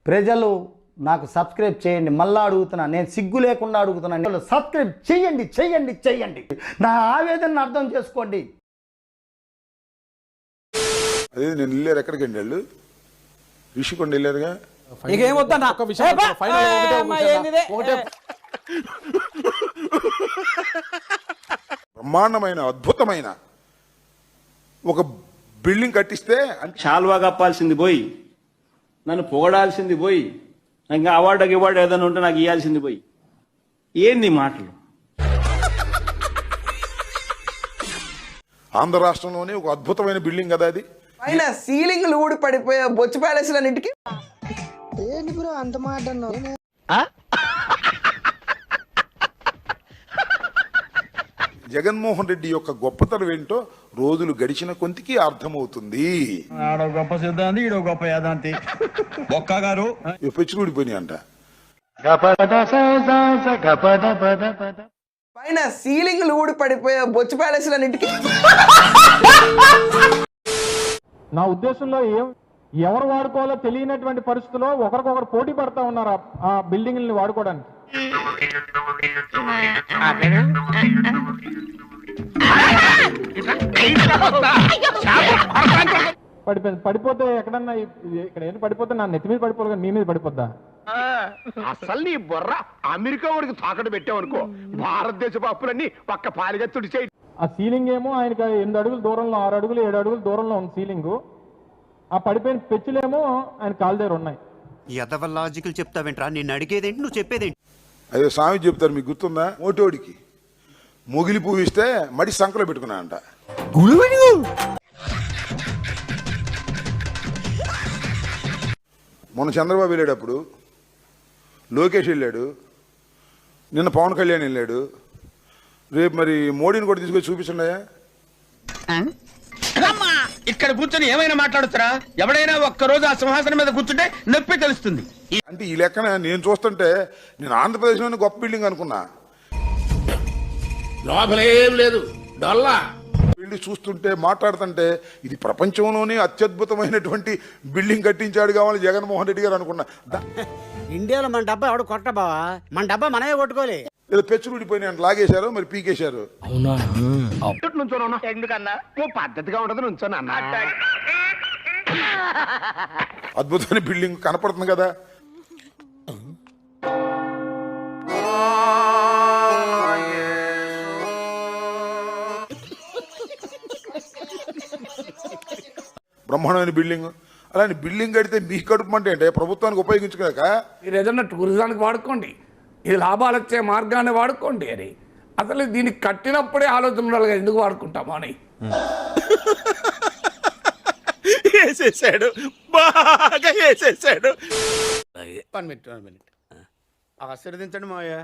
ప్రజలు నాకు సబ్స్క్రైబ్ చేయండి. మళ్ళా అడుగుతున్నా, నేను సిగ్గు లేకుండా అడుగుతున్నాను. సబ్స్క్రైబ్ చేయండి చేయండి చేయండి. నా ఆవేదనను అర్థం చేసుకోండి. అదే నేను వెళ్ళారు ఎక్కడికండి వాళ్ళు రిషికొండ వెళ్ళారుగా. బ్రహ్మాండమైన అద్భుతమైన ఒక బిల్డింగ్ కట్టిస్తే శాల్వా కప్పాల్సింది పోయి, నన్ను పొగడాల్సింది పోయి, ఇంకా అవార్డు ఏదైనా ఉంటే నాకు ఇవ్వాల్సింది పోయి, ఏంది మాటలు? ఆంధ్ర రాష్ట్రంలోనే ఒక అద్భుతమైన బిల్డింగ్ కదా అది. పైన సీలింగ్లు ఊడి పడిపోయే బొచ్చు ప్యాలెస్లన్నిటికీ ఏంటి బ్రో అంత మాట అన్నావు? జగన్మోహన్ రెడ్డి యొక్క గొప్పతనం ఏంటో రోజులు గడిచిన కొంతికి అర్థమవుతుంది. ఆడో గొప్ప సిద్ధాంతి, ఈడో గొప్ప యాదాంతి. ఒక్క గారు పెచ్చులుడిపోయినాయి అంట. పైన సీలింగ్లు ఊడి పడిపోయే బొచ్చు ప్యాలెస్లన్నిటికీ నా ఉద్దేశంలో ఎవరు వాడుకోవాలో తెలియనటువంటి పరిస్థితుల్లో ఒకరికొకరు పోటీ పడతా ఉన్నారు ఆ బిల్డింగ్ని వాడుకోవడానికి. పడిపోతే ఎక్కడన్నా ఇక్కడ ఏం పడిపోతే నా నెత్తి మీద పడిపోదు కానీ మీ మీద పడిపోద్దా? అసలు నీ బొర్ర అమెరికా వాడికి తాకట్టు పెట్టావనుకో, భారతదేశపు అప్పులన్నీ పక్క పాలిగా తుడిచేయి. ఆ సీలింగ్ ఏమో ఆయనకి 8 అడుగుల దూరంలో, 6 అడుగులు 7 అడుగుల దూరంలో ఉంది సీలింగ్. ఆ పడిపోయిన పెచ్చులేమో ఆయన కాలు దగ్గర ఉన్నాయి. ఎదవ లాజికల్ చెప్తావేంట్రా? నేను అడిగేదేంటి, నువ్వు చెప్పేదేంటి? అదే స్వామి చెప్తారు, మీకు గుర్తుందా? మోటోడికి మొగిలి పువ్వు ఇస్తే మడి సంకలో పెట్టుకున్నా అంట. మొన్న చంద్రబాబు వెళ్ళేటప్పుడు లోకేష్ వెళ్ళాడు, నిన్న పవన్ కళ్యాణ్ వెళ్ళాడు, రేపు మరి మోడీని కూడా తీసుకొచ్చి చూపిస్తున్నాయా? ఇక్కడ కూర్చొని ఏమైనా మాట్లాడుతారా? ఎవడైనా ఒక్కరోజు ఆ సింహాసనం మీద కూర్చుంటే నొప్పి తెలుస్తుంది. అంటే ఈ లెక్కన నేను చూస్తుంటే నేను ఆంధ్రప్రదేశ్లోనే గొప్ప బిల్డింగ్ అనుకున్నా. లోపలేం లేదు, డొల్లా. వెళ్ళి చూస్తుంటే మాట్లాడుతుంటే ఇది ప్రపంచంలోనే అత్యద్భుతమైనటువంటి బిల్డింగ్ కట్టించాడు కావాలి జగన్మోహన్ రెడ్డి గారు అనుకున్నా. ఇండియాలో మన డబ్బా ఎవడు కొట్ట బావా, మన డబ్బా మనమే కొట్టుకోలే. ఏదో పెచ్చులు ఊడిపోయినాయి, లాగేశారు, మరి పీకేశారు. నుంచోనా ఎందుకన్నా? ఓ పద్ధతిగా ఉండదు నుంచోనా. అద్భుతమైన బిల్డింగ్ కనపడుతుంది కదా. బ్రహ్మాండమైన బిల్డింగ్. అలాంటి బిల్డింగ్ కడితే మీ కడుపు అంటే ప్రభుత్వానికి ఉపయోగించుకోక మీరు ఏదన్నా టూరిజానికి వాడుకోండి, ఇది లాభాలు వచ్చే మార్గాన్ని వాడుకోండి అని. అసలు దీన్ని కట్టినప్పుడే ఆలోచన ఉండాలి, ఎందుకు వాడుకుంటామో అని. వేసేసాడు, బాగా వేసేసాడు. 1 మినిట్ ఆశీర్వదించండి మావయ్య.